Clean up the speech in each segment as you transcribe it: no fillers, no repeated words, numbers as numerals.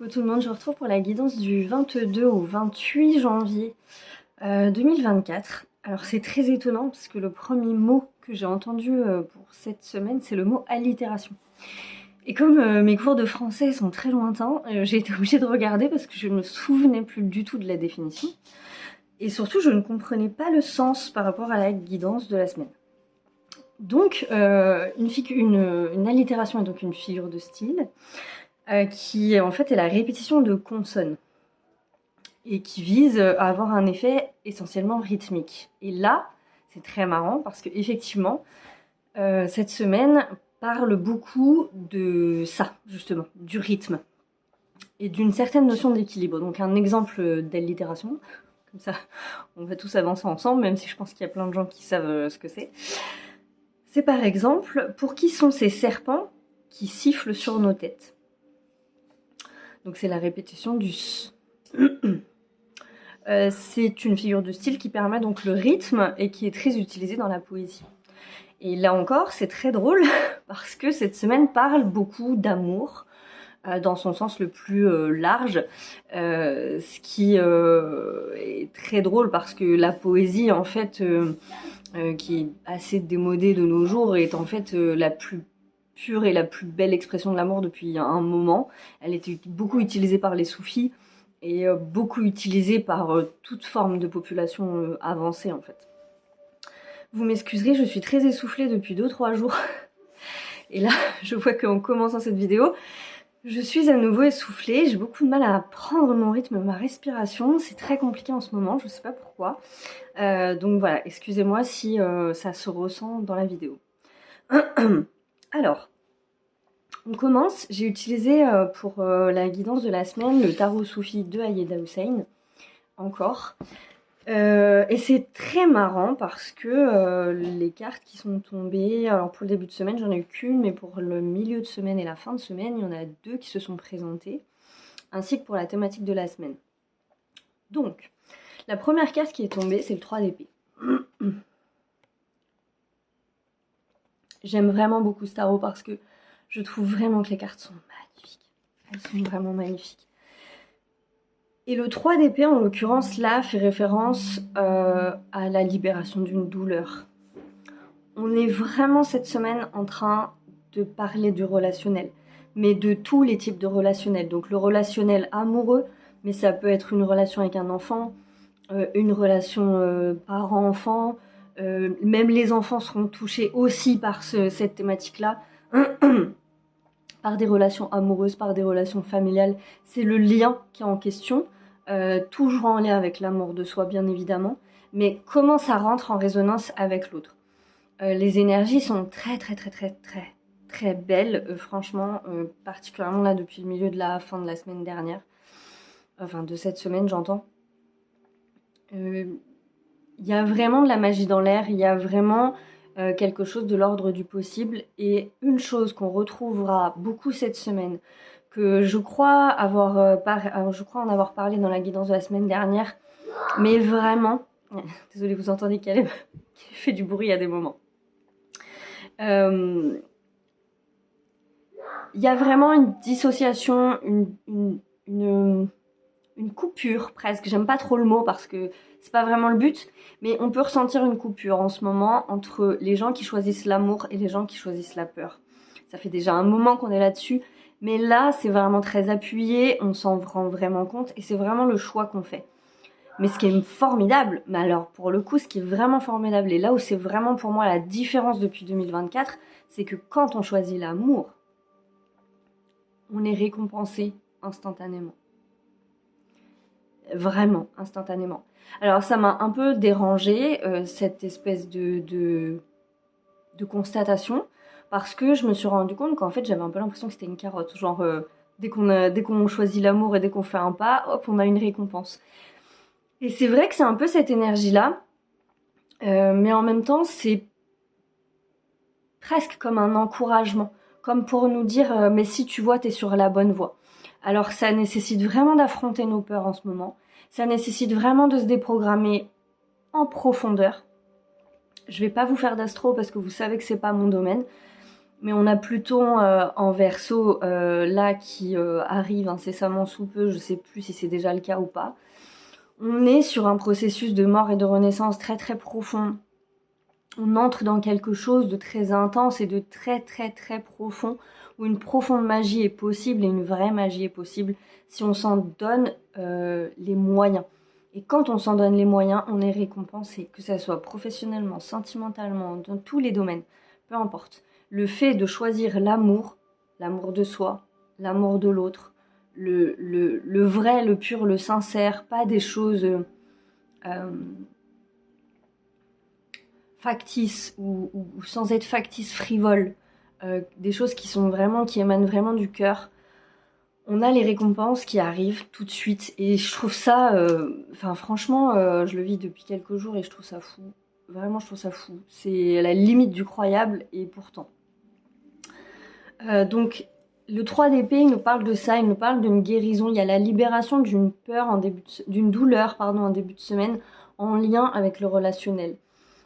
Coucou tout le monde, je vous retrouve pour la guidance du 22 au 28 janvier 2024. Alors c'est très étonnant parce que le premier mot que j'ai entendu pour cette semaine, c'est le mot allitération. Et comme mes cours de français sont très lointains, j'ai été obligée de regarder parce que je ne me souvenais plus du tout de la définition. Et surtout, je ne comprenais pas le sens par rapport à la guidance de la semaine. Donc, une allitération est donc une figure de style qui en fait est la répétition de consonnes et qui vise à avoir un effet essentiellement rythmique. Et là, c'est très marrant parce que effectivement, cette semaine parle beaucoup de ça, justement, du rythme et d'une certaine notion d'équilibre. Donc un exemple d'allitération, comme ça on va tous avancer ensemble, même si je pense qu'il y a plein de gens qui savent ce que c'est. C'est par exemple, pour qui sont ces serpents qui sifflent sur nos têtes? Donc c'est la répétition du S. C'est une figure de style qui permet donc le rythme et qui est très utilisée dans la poésie. Et là encore, c'est très drôle parce que cette semaine parle beaucoup d'amour dans son sens le plus large, ce qui est très drôle parce que la poésie en fait qui est assez démodée de nos jours est en fait la plus pure et la plus belle expression de l'amour depuis un moment. Elle était beaucoup utilisée par les soufis et beaucoup utilisée par toute forme de population avancée en fait. Vous m'excuserez, je suis très essoufflée depuis 2-3 jours. Et là, je vois qu'en commençant cette vidéo, je suis à nouveau essoufflée. J'ai beaucoup de mal à prendre mon rythme, ma respiration. C'est très compliqué en ce moment, je sais pas pourquoi. Donc voilà, excusez-moi si ça se ressent dans la vidéo. Alors, on commence. J'ai utilisé pour la guidance de la semaine le tarot soufi de Ayeda Hussein. Encore. Et c'est très marrant parce que les cartes qui sont tombées, alors pour le début de semaine j'en ai eu qu'une, mais pour le milieu de semaine et la fin de semaine, il y en a 2 qui se sont présentées, ainsi que pour la thématique de la semaine. Donc, la première carte qui est tombée, c'est le 3 d'épée. J'aime vraiment beaucoup ce tarot parce que je trouve vraiment que les cartes sont magnifiques. Elles sont vraiment magnifiques. Et le 3 d'épée, en l'occurrence, là, fait référence à la libération d'une douleur. On est vraiment cette semaine en train de parler du relationnel, mais de tous les types de relationnels. Donc le relationnel amoureux, mais ça peut être une relation avec un enfant, une relation parent-enfant, même les enfants seront touchés aussi par cette thématique-là. Par des relations amoureuses, par des relations familiales, c'est le lien qui est en question, toujours en lien avec l'amour de soi bien évidemment, mais comment ça rentre en résonance avec l'autre. Les énergies sont très belles, franchement, particulièrement là depuis le milieu de la fin de la semaine dernière, enfin de cette semaine j'entends. Il y a vraiment de la magie dans l'air, il y a vraiment quelque chose de l'ordre du possible. Et une chose qu'on retrouvera beaucoup cette semaine, que je crois en avoir parlé dans la guidance de la semaine dernière, mais vraiment, désolée vous entendez Caleb qui fait du bruit à des moments. Il y a vraiment une dissociation, une coupure presque, j'aime pas trop le mot parce que c'est pas vraiment le but, mais on peut ressentir une coupure en ce moment entre les gens qui choisissent l'amour et les gens qui choisissent la peur. Ça fait déjà un moment qu'on est là-dessus, mais là c'est vraiment très appuyé, on s'en rend vraiment compte et c'est vraiment le choix qu'on fait. Mais ce qui est formidable, mais alors pour le coup ce qui est vraiment formidable et là où c'est vraiment pour moi la différence depuis 2024, c'est que quand on choisit l'amour, on est récompensé instantanément. Vraiment, instantanément. Alors ça m'a un peu dérangée, cette espèce de constatation, parce que je me suis rendu compte qu'en fait j'avais un peu l'impression que c'était une carotte, genre dès qu'on choisit l'amour et dès qu'on fait un pas, hop, on a une récompense. Et c'est vrai que c'est un peu cette énergie-là, mais en même temps c'est presque comme un encouragement, comme pour nous dire mais si tu vois, t'es sur la bonne voie. Alors ça nécessite vraiment d'affronter nos peurs en ce moment, ça nécessite vraiment de se déprogrammer en profondeur. Je vais pas vous faire d'astro parce que vous savez que c'est pas mon domaine, Mais on a Pluton en Verseau là qui arrive incessamment sous peu, je sais plus si c'est déjà le cas ou pas. On est sur un processus de mort et de renaissance très très profond. On entre dans quelque chose de très intense et de très très très profond, où une profonde magie est possible et une vraie magie est possible si on s'en donne les moyens. Et quand on s'en donne les moyens, on est récompensé, que ça soit professionnellement, sentimentalement, dans tous les domaines, peu importe. Le fait de choisir l'amour de soi, l'amour de l'autre, le vrai, le pur, le sincère, pas des choses factices ou sans être factices, frivoles, des choses qui émanent vraiment du cœur. On a les récompenses qui arrivent tout de suite et je trouve ça, franchement, je le vis depuis quelques jours et je trouve ça fou. Vraiment, je trouve ça fou. C'est à la limite du croyable et pourtant. Donc, le 3 d'épée, il nous parle de ça, il nous parle d'une guérison. Il y a la libération d'une douleur en début de semaine en lien avec le relationnel.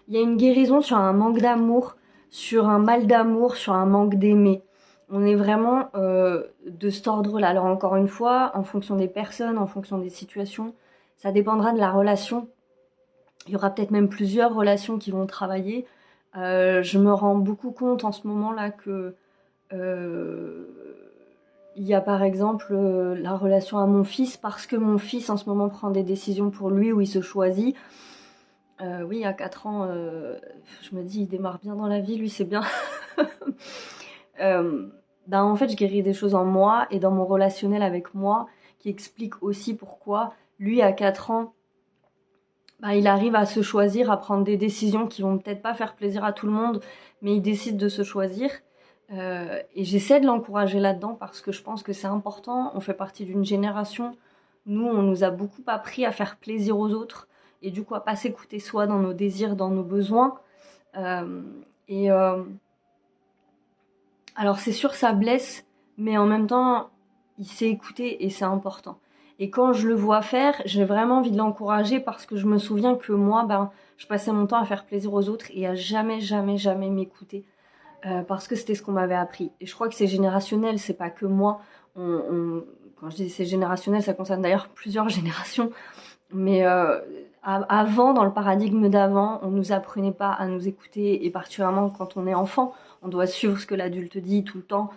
Il y a une guérison sur un manque d'amour, sur un mal d'amour, sur un manque d'aimer. On est vraiment de cet ordre-là. Alors encore une fois, en fonction des personnes, en fonction des situations, ça dépendra de la relation. Il y aura peut-être même plusieurs relations qui vont travailler. Je me rends beaucoup compte en ce moment-là que il y a par exemple la relation à mon fils, parce que mon fils en ce moment prend des décisions pour lui où il se choisit. Oui, à 4 ans, je me dis, il démarre bien dans la vie, lui, c'est bien. En fait, je guéris des choses en moi et dans mon relationnel avec moi qui expliquent aussi pourquoi lui, à 4 ans, il arrive à se choisir, à prendre des décisions qui vont peut-être pas faire plaisir à tout le monde, mais il décide de se choisir. Et j'essaie de l'encourager là-dedans parce que je pense que c'est important. On fait partie d'une génération. Nous, on nous a beaucoup appris à faire plaisir aux autres et du coup à pas s'écouter soi dans nos désirs, dans nos besoins. Alors c'est sûr, ça blesse, mais en même temps, il s'est écouté et c'est important. Et quand je le vois faire, j'ai vraiment envie de l'encourager parce que je me souviens que moi, je passais mon temps à faire plaisir aux autres et à jamais, jamais, jamais m'écouter. Parce que c'était ce qu'on m'avait appris. Et je crois que c'est générationnel, c'est pas que moi. Quand je dis c'est générationnel, ça concerne d'ailleurs plusieurs générations. Mais avant, dans le paradigme d'avant, on nous apprenait pas à nous écouter, et particulièrement quand on est enfant, on doit suivre ce que l'adulte dit tout le temps.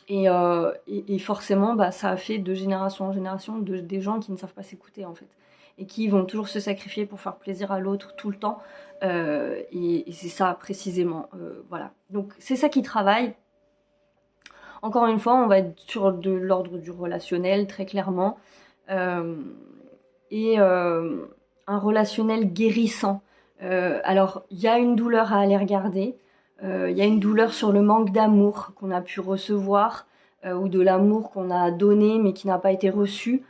Et forcément, ça a fait de génération en génération des gens qui ne savent pas s'écouter en fait, et qui vont toujours se sacrifier pour faire plaisir à l'autre tout le temps. Et c'est ça précisément. Voilà. Donc c'est ça qui travaille. Encore une fois, on va être sur de l'ordre du relationnel très clairement. Un relationnel guérissant. Alors, il y a une douleur à aller regarder. Il y a une douleur sur le manque d'amour qu'on a pu recevoir ou de l'amour qu'on a donné mais qui n'a pas été reçu.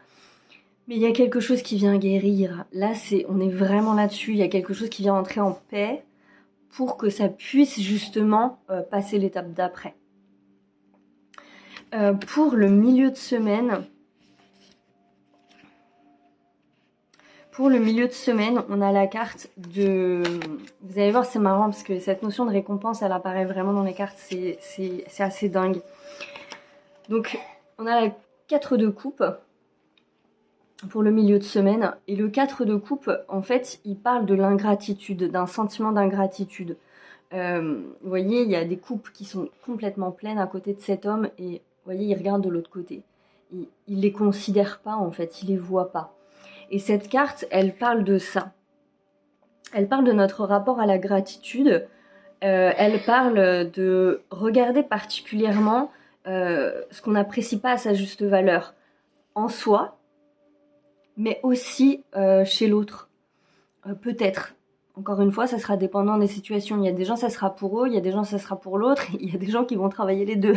Mais il y a quelque chose qui vient guérir. Là, on est vraiment là-dessus. Il y a quelque chose qui vient entrer en paix pour que ça puisse justement passer l'étape d'après. Pour le milieu de semaine, on a la carte de... Vous allez voir, c'est marrant parce que cette notion de récompense, elle apparaît vraiment dans les cartes. C'est assez dingue. Donc, on a la 4 de coupe pour le milieu de semaine. Et le 4 de coupe, en fait, il parle de l'ingratitude, d'un sentiment d'ingratitude. Vous voyez, il y a des coupes qui sont complètement pleines à côté de cet homme. Et vous voyez, il regarde de l'autre côté. Il les considère pas, en fait. Il les voit pas. Et cette carte, elle parle de ça. Elle parle de notre rapport à la gratitude. Elle parle de regarder particulièrement ce qu'on n'apprécie pas à sa juste valeur en soi, mais aussi chez l'autre. Peut-être. Encore une fois, ça sera dépendant des situations. Il y a des gens, ça sera pour eux. Il y a des gens, ça sera pour l'autre. Il y a des gens qui vont travailler les deux.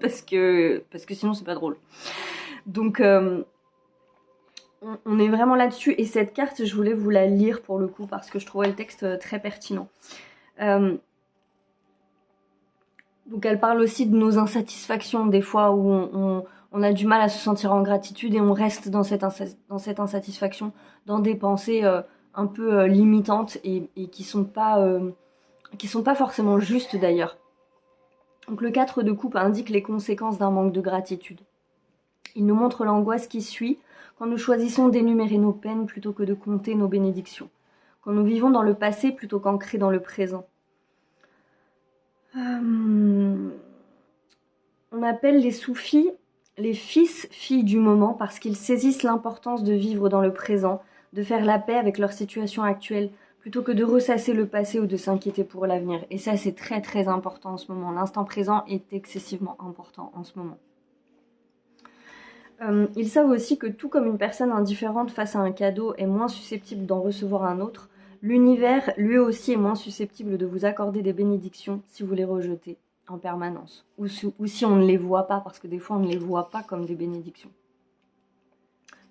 parce que sinon, c'est pas drôle. Donc... on est vraiment là-dessus. Et cette carte, je voulais vous la lire pour le coup parce que je trouvais le texte très pertinent. Donc elle parle aussi de nos insatisfactions, des fois où on a du mal à se sentir en gratitude et on reste dans cette insatisfaction, dans des pensées un peu limitantes et qui sont pas forcément justes d'ailleurs. Donc le 4 de coupe indique les conséquences d'un manque de gratitude. Il nous montre l'angoisse qui suit quand nous choisissons d'énumérer nos peines plutôt que de compter nos bénédictions, quand nous vivons dans le passé plutôt qu'ancrés dans le présent. On appelle les soufis les fils-filles du moment parce qu'ils saisissent l'importance de vivre dans le présent, de faire la paix avec leur situation actuelle, plutôt que de ressasser le passé ou de s'inquiéter pour l'avenir. Et ça, c'est très très important en ce moment. L'instant présent est excessivement important en ce moment. Ils savent aussi que tout comme une personne indifférente face à un cadeau est moins susceptible d'en recevoir un autre, l'univers, lui aussi, est moins susceptible de vous accorder des bénédictions si vous les rejetez en permanence. Ou si on ne les voit pas, parce que des fois on ne les voit pas comme des bénédictions.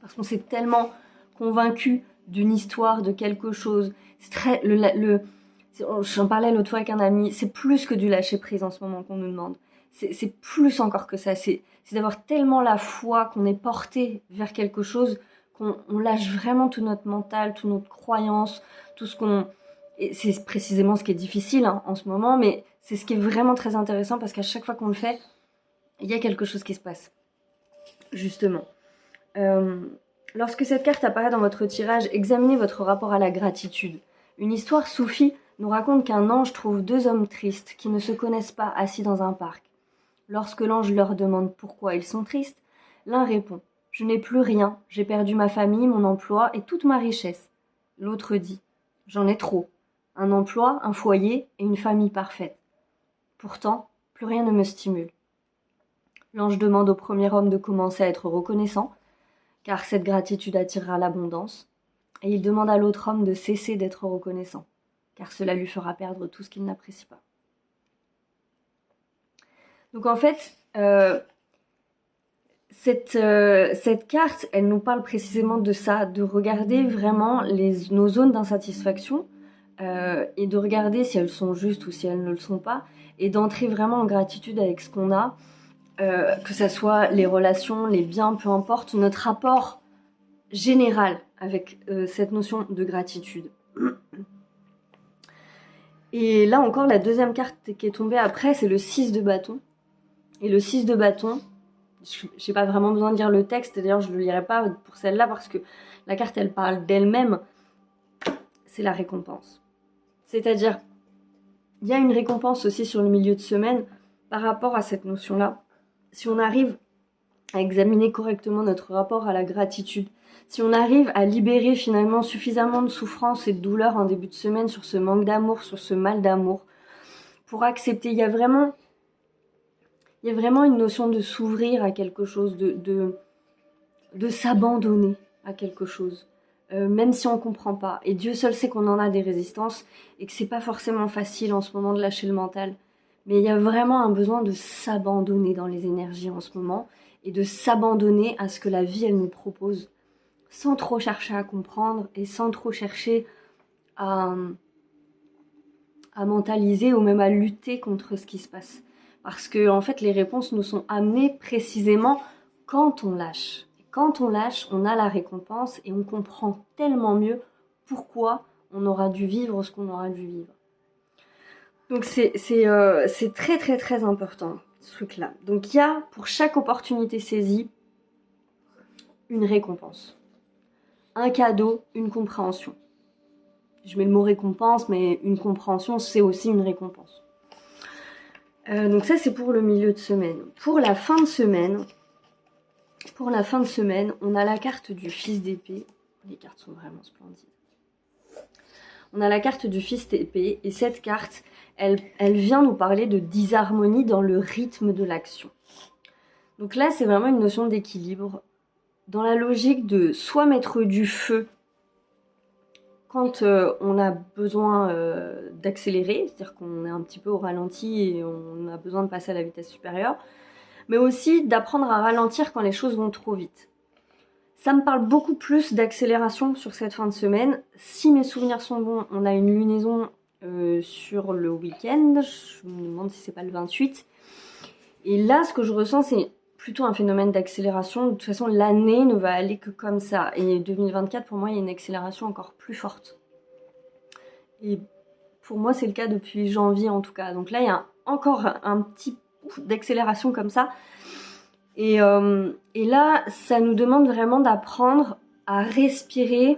Parce qu'on s'est tellement convaincu d'une histoire, de quelque chose. C'est très... J'en parlais l'autre fois avec un ami, c'est plus que du lâcher-prise en ce moment qu'on nous demande. C'est plus encore que ça. C'est d'avoir tellement la foi qu'on est porté vers quelque chose qu'on lâche vraiment tout notre mental, toute notre croyance, tout ce qu'on... Et c'est précisément ce qui est difficile en ce moment, mais c'est ce qui est vraiment très intéressant parce qu'à chaque fois qu'on le fait, il y a quelque chose qui se passe. Justement. Lorsque cette carte apparaît dans votre tirage, examinez votre rapport à la gratitude. Une histoire soufie nous raconte qu'un ange trouve deux hommes tristes qui ne se connaissent pas assis dans un parc. Lorsque l'ange leur demande pourquoi ils sont tristes, l'un répond « Je n'ai plus rien, j'ai perdu ma famille, mon emploi et toute ma richesse. » L'autre dit « J'en ai trop, un emploi, un foyer et une famille parfaite. Pourtant, plus rien ne me stimule. » L'ange demande au premier homme de commencer à être reconnaissant, car cette gratitude attirera l'abondance, et il demande à l'autre homme de cesser d'être reconnaissant, car cela lui fera perdre tout ce qu'il n'apprécie pas. Donc en fait, cette carte, elle nous parle précisément de ça, de regarder vraiment nos zones d'insatisfaction et de regarder si elles sont justes ou si elles ne le sont pas, et d'entrer vraiment en gratitude avec ce qu'on a, que ça soit les relations, les biens, peu importe, notre rapport général avec cette notion de gratitude. Et là encore, la deuxième carte qui est tombée après, c'est le 6 de bâton. Et le 6 de bâton, j'ai pas vraiment besoin de lire le texte, d'ailleurs je le lirai pas pour celle-là parce que la carte elle parle d'elle-même, c'est la récompense. C'est-à-dire, il y a une récompense aussi sur le milieu de semaine par rapport à cette notion-là. Si on arrive à examiner correctement notre rapport à la gratitude, si on arrive à libérer finalement suffisamment de souffrance et de douleur en début de semaine sur ce manque d'amour, sur ce mal d'amour, pour accepter, il y a vraiment une notion de s'ouvrir à quelque chose, de s'abandonner à quelque chose, même si on ne comprend pas. Et Dieu seul sait qu'on en a des résistances et que c'est pas forcément facile en ce moment de lâcher le mental. Mais il y a vraiment un besoin de s'abandonner dans les énergies en ce moment et de s'abandonner à ce que la vie elle nous propose, sans trop chercher à comprendre et sans trop chercher à mentaliser ou même à lutter contre ce qui se passe. Parce que en fait, les réponses nous sont amenées précisément quand on lâche. Quand on lâche, on a la récompense et on comprend tellement mieux pourquoi on aura dû vivre ce qu'on aura dû vivre. Donc c'est très très très important, ce truc-là. Donc il y a pour chaque opportunité saisie une récompense. Un cadeau, une compréhension. Je mets le mot récompense, mais une compréhension, c'est aussi une récompense. Donc ça, c'est pour le milieu de semaine. Pour la fin de semaine, on a la carte du fils d'épée. Les cartes sont vraiment splendides. On a la carte du fils d'épée, et cette carte, elle vient nous parler de disharmonie dans le rythme de l'action. Donc là, c'est vraiment une notion d'équilibre, dans la logique de soit mettre du feu quand on a besoin d'accélérer, c'est-à-dire qu'on est un petit peu au ralenti et on a besoin de passer à la vitesse supérieure, mais aussi d'apprendre à ralentir quand les choses vont trop vite. Ça me parle beaucoup plus d'accélération sur cette fin de semaine. Si mes souvenirs sont bons, on a une lunaison sur le week-end, je me demande si c'est pas le 28. Et là, ce que je ressens, c'est plutôt un phénomène d'accélération. De toute façon, l'année ne va aller que comme ça. Et 2024, pour moi, il y a une accélération encore plus forte. Et pour moi, c'est le cas depuis janvier en tout cas. Donc là, il y a encore un petit d'accélération comme ça. Et là, ça nous demande vraiment d'apprendre à respirer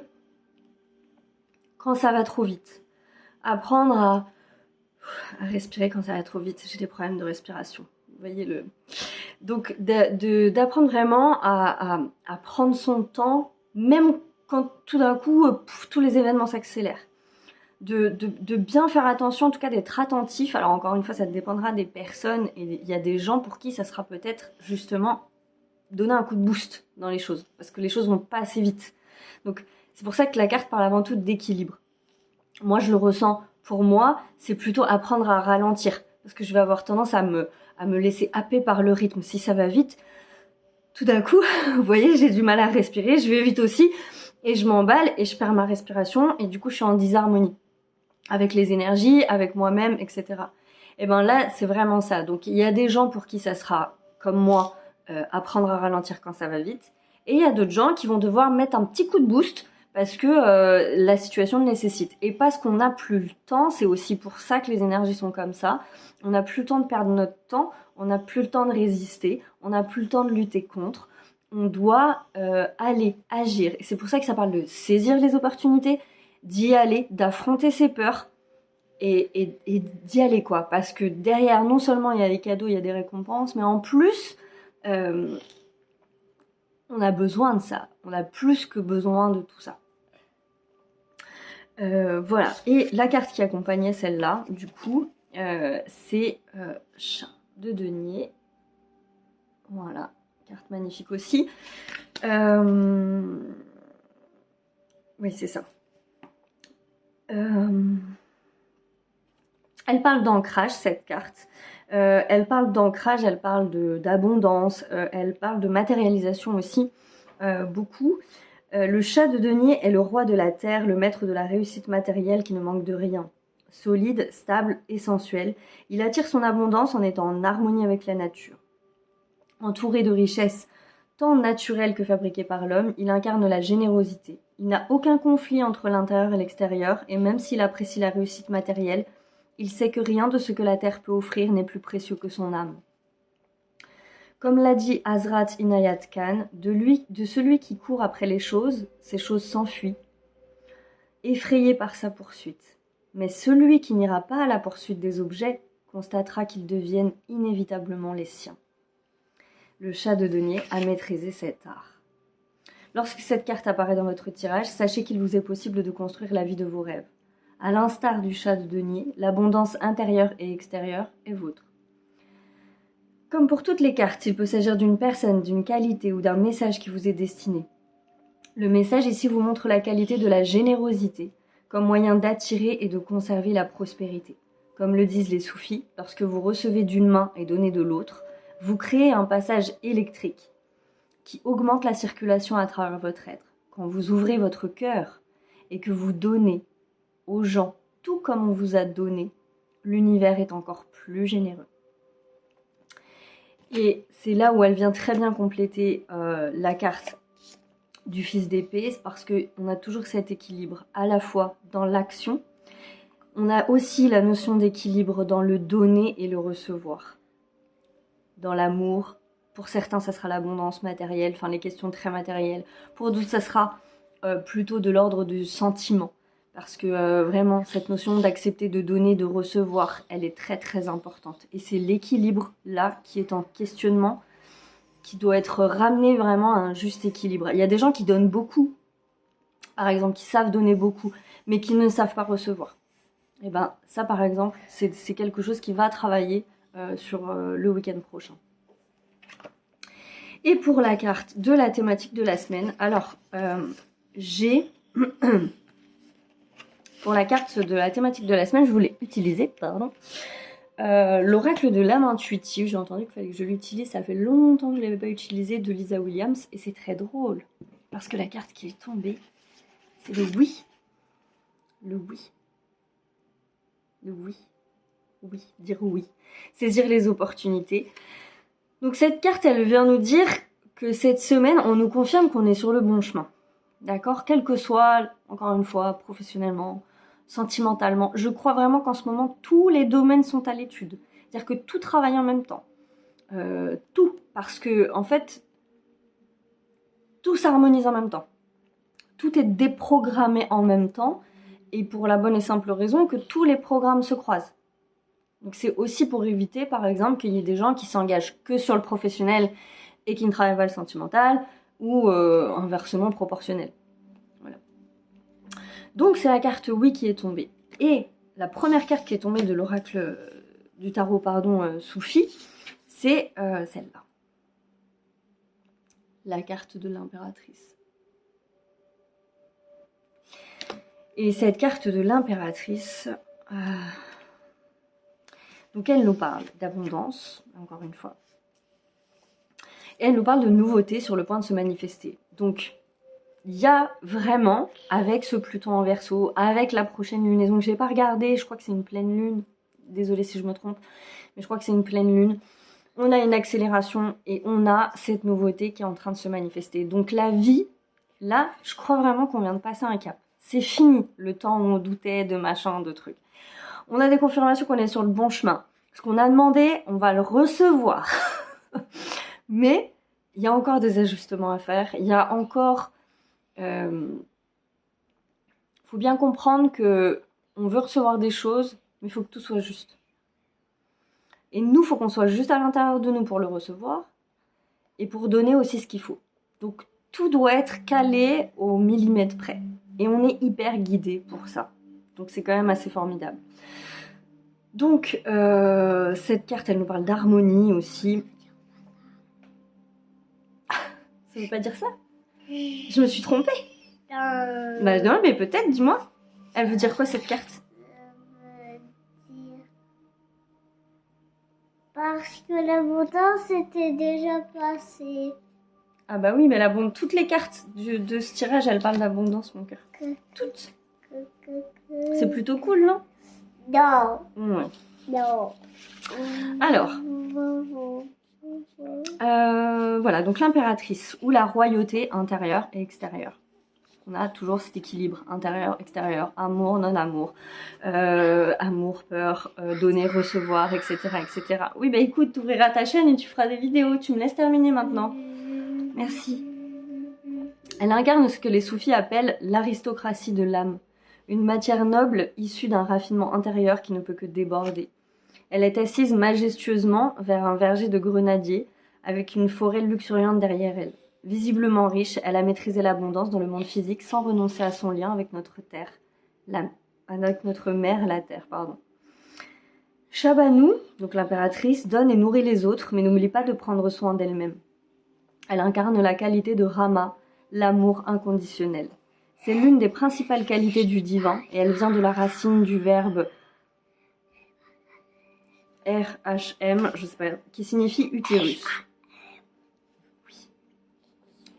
quand ça va trop vite. Apprendre à respirer quand ça va trop vite. J'ai des problèmes de respiration. Vous voyez le... Donc d'apprendre vraiment à prendre son temps, même quand tout d'un coup, tous les événements s'accélèrent. De bien faire attention, en tout cas d'être attentif. Alors encore une fois, ça dépendra des personnes, et il y a des gens pour qui ça sera peut-être justement donner un coup de boost dans les choses, parce que les choses vont pas assez vite. Donc c'est pour ça que la carte parle avant tout d'équilibre. Moi je le ressens, pour moi, c'est plutôt apprendre à ralentir, parce que je vais avoir tendance à me laisser happer par le rythme. Si ça va vite, tout d'un coup, vous voyez, j'ai du mal à respirer, je vais vite aussi, et je m'emballe, et je perds ma respiration, et du coup je suis en disharmonie avec les énergies, avec moi-même, etc. Et ben là, c'est vraiment ça. Donc il y a des gens pour qui ça sera, comme moi, apprendre à ralentir quand ça va vite. Et il y a d'autres gens qui vont devoir mettre un petit coup de boost parce que la situation le nécessite. Et parce qu'on n'a plus le temps, c'est aussi pour ça que les énergies sont comme ça. On n'a plus le temps de perdre notre temps, on n'a plus le temps de résister, on n'a plus le temps de lutter contre. On doit aller, agir. Et c'est pour ça que ça parle de saisir les opportunités, d'y aller, d'affronter ses peurs et d'y aller quoi. Parce que derrière, non seulement il y a des cadeaux, il y a des récompenses, mais en plus, on a besoin de ça. On a plus que besoin de tout ça. Voilà. Et la carte qui accompagnait celle-là, du coup, c'est Chat de denier. Voilà. Carte magnifique aussi. Oui, c'est ça. Elle parle d'ancrage, cette carte. Elle parle d'ancrage, elle parle d'abondance, elle parle de matérialisation aussi, beaucoup. Le chat de denier est le roi de la terre, le maître de la réussite matérielle qui ne manque de rien. Solide, stable et sensuel, il attire son abondance en étant en harmonie avec la nature. Entouré de richesses tant naturelles que fabriquées par l'homme, il incarne la générosité. Il n'a aucun conflit entre l'intérieur et l'extérieur, et même s'il apprécie la réussite matérielle, il sait que rien de ce que la terre peut offrir n'est plus précieux que son âme. Comme l'a dit Hazrat Inayat Khan, de celui qui court après les choses, ces choses s'enfuient, effrayé par sa poursuite. Mais celui qui n'ira pas à la poursuite des objets constatera qu'ils deviennent inévitablement les siens. Le chat de denier a maîtrisé cet art. Lorsque cette carte apparaît dans votre tirage, sachez qu'il vous est possible de construire la vie de vos rêves. À l'instar du chat de denier, l'abondance intérieure et extérieure est vôtre. Comme pour toutes les cartes, il peut s'agir d'une personne, d'une qualité ou d'un message qui vous est destiné. Le message ici vous montre la qualité de la générosité comme moyen d'attirer et de conserver la prospérité. Comme le disent les soufis, lorsque vous recevez d'une main et donnez de l'autre, vous créez un passage électrique qui augmente la circulation à travers votre être. Quand vous ouvrez votre cœur et que vous donnez aux gens tout comme on vous a donné, l'univers est encore plus généreux. Et c'est là où elle vient très bien compléter la carte du fils d'épée, parce qu'on a toujours cet équilibre à la fois dans l'action, on a aussi la notion d'équilibre dans le donner et le recevoir. Dans l'amour, pour certains ça sera l'abondance matérielle, enfin les questions très matérielles, pour d'autres ça sera plutôt de l'ordre du sentiment. Parce que vraiment, cette notion d'accepter, de donner, de recevoir, elle est très très importante. Et c'est l'équilibre là qui est en questionnement, qui doit être ramené vraiment à un juste équilibre. Il y a des gens qui donnent beaucoup, par exemple, qui savent donner beaucoup, mais qui ne savent pas recevoir. Et ben ça par exemple, c'est quelque chose qui va travailler sur le week-end prochain. Et pour la carte de la thématique de la semaine, alors j'ai... Pour la carte de la thématique de la semaine, je voulais utiliser, l'oracle de l'âme intuitive. J'ai entendu qu'il fallait que je l'utilise, ça fait longtemps que je ne l'avais pas utilisé, de Lisa Williams. Et c'est très drôle, parce que la carte qui est tombée, c'est le oui. Le oui. Le oui. Oui, dire oui. Saisir les opportunités. Donc cette carte, elle vient nous dire que cette semaine, on nous confirme qu'on est sur le bon chemin. D'accord ? Quel que soit, encore une fois, professionnellement, sentimentalement. Je crois vraiment qu'en ce moment, tous les domaines sont à l'étude. C'est-à-dire que tout travaille en même temps. tout, parce que en fait, tout s'harmonise en même temps. Tout est déprogrammé en même temps, et pour la bonne et simple raison que tous les programmes se croisent. Donc c'est aussi pour éviter, par exemple, qu'il y ait des gens qui s'engagent que sur le professionnel et qui ne travaillent pas le sentimental, ou inversement proportionnel. Voilà. Donc c'est la carte oui qui est tombée. Et la première carte qui est tombée de l'oracle du tarot, Soufi, c'est celle-là. La carte de l'impératrice. Et cette carte de l'impératrice, donc elle nous parle d'abondance, encore une fois. Et elle nous parle de nouveautés sur le point de se manifester. Donc, il y a vraiment, avec ce Pluton en Verseau, avec la prochaine lunaison que je n'ai pas regardée, je crois que c'est une pleine lune, désolée si je me trompe, mais je crois que c'est une pleine lune, on a une accélération et on a cette nouveauté qui est en train de se manifester. Donc la vie, là, je crois vraiment qu'on vient de passer un cap. C'est fini le temps où on doutait de machin, de trucs. On a des confirmations qu'on est sur le bon chemin. Ce qu'on a demandé, on va le recevoir. Mais il y a encore des ajustements à faire. Il y a encore... faut bien comprendre que on veut recevoir des choses, mais il faut que tout soit juste. Et nous, il faut qu'on soit juste à l'intérieur de nous pour le recevoir et pour donner aussi ce qu'il faut. Donc tout doit être calé au millimètre près. Et on est hyper guidé pour ça. Donc c'est quand même assez formidable. Donc cette carte, elle nous parle d'harmonie aussi. Ça veut pas dire ça? Je me suis trompée. Bah non, mais peut-être, dis-moi. Elle veut dire quoi cette carte? Parce que l'abondance était déjà passée. Ah bah oui, mais toutes les cartes de ce tirage, elles parlent d'abondance, mon cœur. Toutes. C'est plutôt cool, non? Non. Ouais. Non. Alors, voilà, donc l'impératrice ou la royauté intérieure et extérieure. On a toujours cet équilibre intérieur, extérieur, amour, non-amour, amour, peur, donner, recevoir, etc., etc. Oui, bah écoute, tu ouvriras ta chaîne et tu feras des vidéos. Tu me laisses terminer maintenant. Merci. Elle incarne ce que les soufis appellent l'aristocratie de l'âme. Une matière noble issue d'un raffinement intérieur qui ne peut que déborder. Elle est assise majestueusement vers un verger de grenadiers avec une forêt luxuriante derrière elle. Visiblement riche, elle a maîtrisé l'abondance dans le monde physique sans renoncer à son lien avec notre terre, avec notre mère, la terre, pardon. Shabanu, donc l'impératrice, donne et nourrit les autres, mais n'oublie pas de prendre soin d'elle-même. Elle incarne la qualité de Rama, l'amour inconditionnel. C'est l'une des principales qualités du divin, et elle vient de la racine du verbe RHM, je sais pas, qui signifie utérus.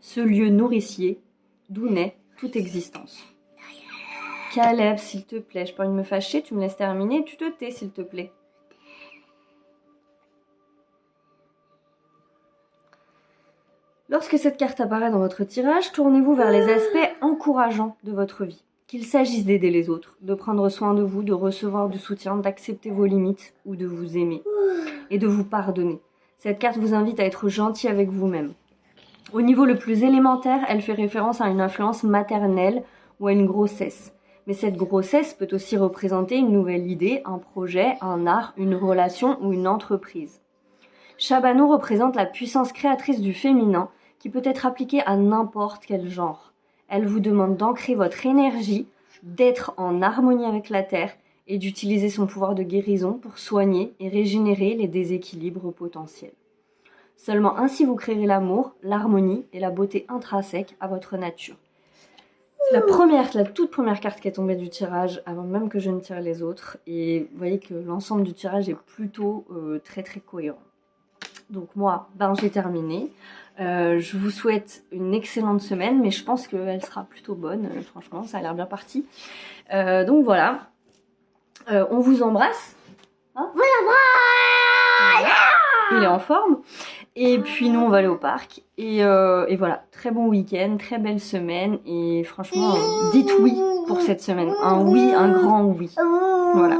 Ce lieu nourricier, d'où naît toute existence. Caleb, s'il te plaît, je peux pas me fâcher, tu me laisses terminer, tu te tais, s'il te plaît. Lorsque cette carte apparaît dans votre tirage, tournez-vous vers les aspects encourageants de votre vie. Qu'il s'agisse d'aider les autres, de prendre soin de vous, de recevoir du soutien, d'accepter vos limites ou de vous aimer et de vous pardonner. Cette carte vous invite à être gentil avec vous-même. Au niveau le plus élémentaire, elle fait référence à une influence maternelle ou à une grossesse. Mais cette grossesse peut aussi représenter une nouvelle idée, un projet, un art, une relation ou une entreprise. Shabanu représente la puissance créatrice du féminin qui peut être appliquée à n'importe quel genre. Elle vous demande d'ancrer votre énergie, d'être en harmonie avec la terre et d'utiliser son pouvoir de guérison pour soigner et régénérer les déséquilibres potentiels. Seulement ainsi vous créerez l'amour, l'harmonie et la beauté intrinsèque à votre nature. C'est la toute première carte qui est tombée du tirage avant même que je ne tire les autres. Et vous voyez que l'ensemble du tirage est plutôt très très cohérent. Donc moi, j'ai terminé. Je vous souhaite une excellente semaine, mais je pense qu'elle sera plutôt bonne. Franchement, ça a l'air bien parti. Donc voilà. On vous embrasse. Hein, voilà. Il est en forme. Et puis nous, on va aller au parc. Et voilà, très bon week-end, très belle semaine. Et franchement, dites oui pour cette semaine. Un oui, un grand oui. Voilà.